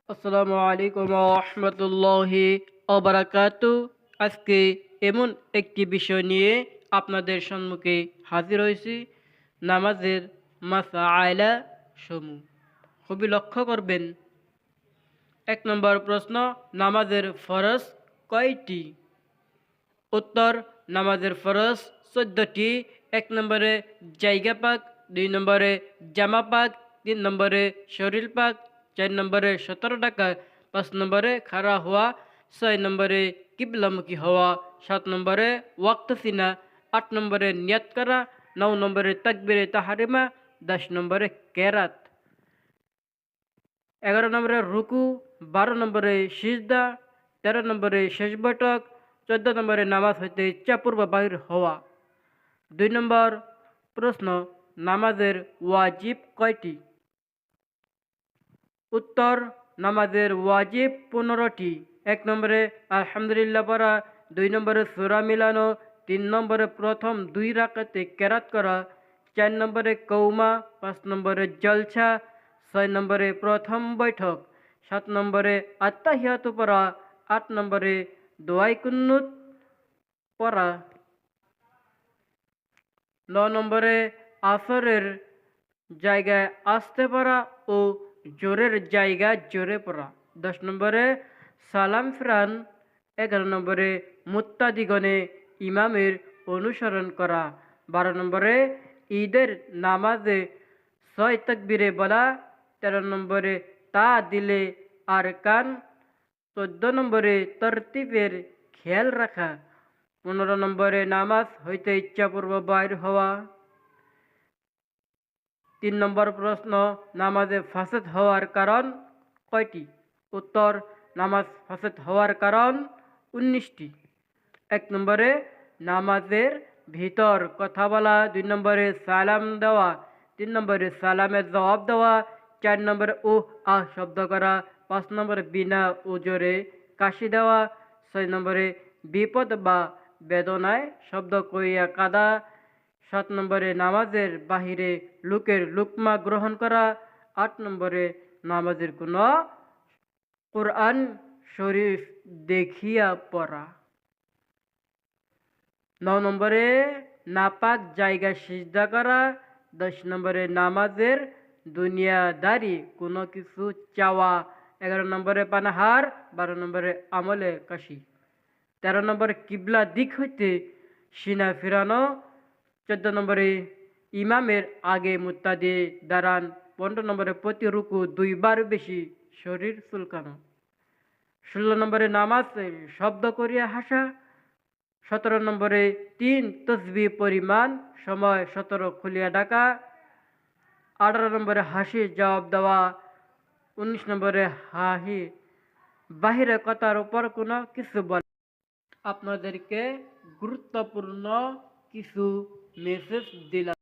আসসালামু আলাইকুম রহমতুল্লাহি ওবারাকাতু। আজকে এমন একটি বিষয় নিয়ে আপনাদের সম্মুখে হাজির হয়েছি, নামাজের মাসআলা সমূহ। খুবই লক্ষ্য করবেন। 1 নম্বর প্রশ্ন, নামাজের ফরজ কয়টি? উত্তর, নামাজের ফরজ 14টি। 1 নম্বরে জায়গা পাক, 2 নম্বরে জামা পাক, 3 নম্বরে শরীর পাক, 4 নম্বরে 17 টাকা, 5 নম্বরে খাড়া হওয়া, 6 নম্বরে কিবলামুখী হওয়া, 7 নম্বরে ওয়াক্ত চিনা, 8 নম্বরে নিয়াত করা, 9 নম্বরে তাকবিরে তাহারিমা, 10 নম্বরে কেরাত, 11 নম্বরে রুকু, 12 নম্বরে সিজদা, 13 নম্বরে শেষ বৈঠক, 14 নম্বরে নামাজ হইতে ইচ্ছাপূর্ব বাহির হওয়া। 2 নম্বর প্রশ্ন, নামাজের ওয়াজিব কয়টি? উত্তর, নামাজের ওয়াজিব 15টি। 1 নম্বরে আলহামদুলিল্লাহ পড়া, 2 নম্বরে সূরা মিলানো, 3 নম্বরে প্রথম 2 রাকাতে কেরাত করা, 4 নম্বরে কৌমা, 5 নম্বরে জলসা, 6 নম্বরে প্রথম বৈঠক, 7 নম্বরে আত্তাহিয়াতু পড়া, 8 নম্বরে দোয়াই কুন্নুত পড়া, 9 নম্বরে আসরের জায়গায় আসতে পড়া ও জোরের জায়গায় জোরে পড়া, 10 নম্বরে সালাম ফিরান, 11 নম্বরে মুত্তাদিগণে ইমামের অনুসরণ করা, 12 নম্বরে ঈদের নামাজে 6 তাকবীরে বলা, 13 নম্বরে তা দিলে আর কান, 14 নম্বরে তরতিবের খেয়াল রাখা, 15 নম্বরে নামাজ হইতে ইচ্ছাপূর্বক বাইর হওয়া। 3 নম্বর প্রশ্ন, নামাজে ফাসাদ হওয়ার কারণ কয়টি? উত্তর, নামাজ ফাসাদ হওয়ার কারণ 19টি। 1 নম্বরে নামাজের ভিতর কথা বলা, 2 নম্বরে সালাম দেওয়া, 3 নম্বরে সালামের জবাব দেওয়া, 4 নম্বরে আহ শব্দ করা, 5 নম্বরে বিনা ওজরে কাশি দেওয়া, 6 নম্বরে বিপদ বা বেদনায় শব্দ করিয়া কাঁদা, 7 নম্বরে নামাজের বাহিরে লোকের লুকমা গ্রহণ করা, 8 নম্বরে নামাজের কোনো কোরআন শরীফ দেখিয়া পড়া, 9 নম্বরে নাপাক জায়গায় সিজদা করা, 10 নম্বরে নামাজের দুনিয়াদারি কোনো কিছু চাওয়া, 11 নম্বরে পানাহার, 12 নম্বরে আমলে কাশি, 13 নম্বরে কিবলা দিক হইতে সিনা ফিরানো, 14 নম্বরে ইমামের আগে মুত্তাদি দাঁড়ান, 15 নম্বরে প্রতি রুকু 2 বার বেশি শরীর চুলকানো, 16 নম্বরে নামাজ শব্দ করিয়া হাসা, 17 নম্বরে 3 তসবিহ পরিমাণ সময় 17 খুলিয়া ডাকা, 18 নম্বরে হাসির জবাব দেওয়া, 19 নম্বরে হাহি বাহিরে কথার উপর কোনো কিছু বলা। আপনাদেরকে গুরুত্বপূর্ণ কিছু মেসেজ দিলাম।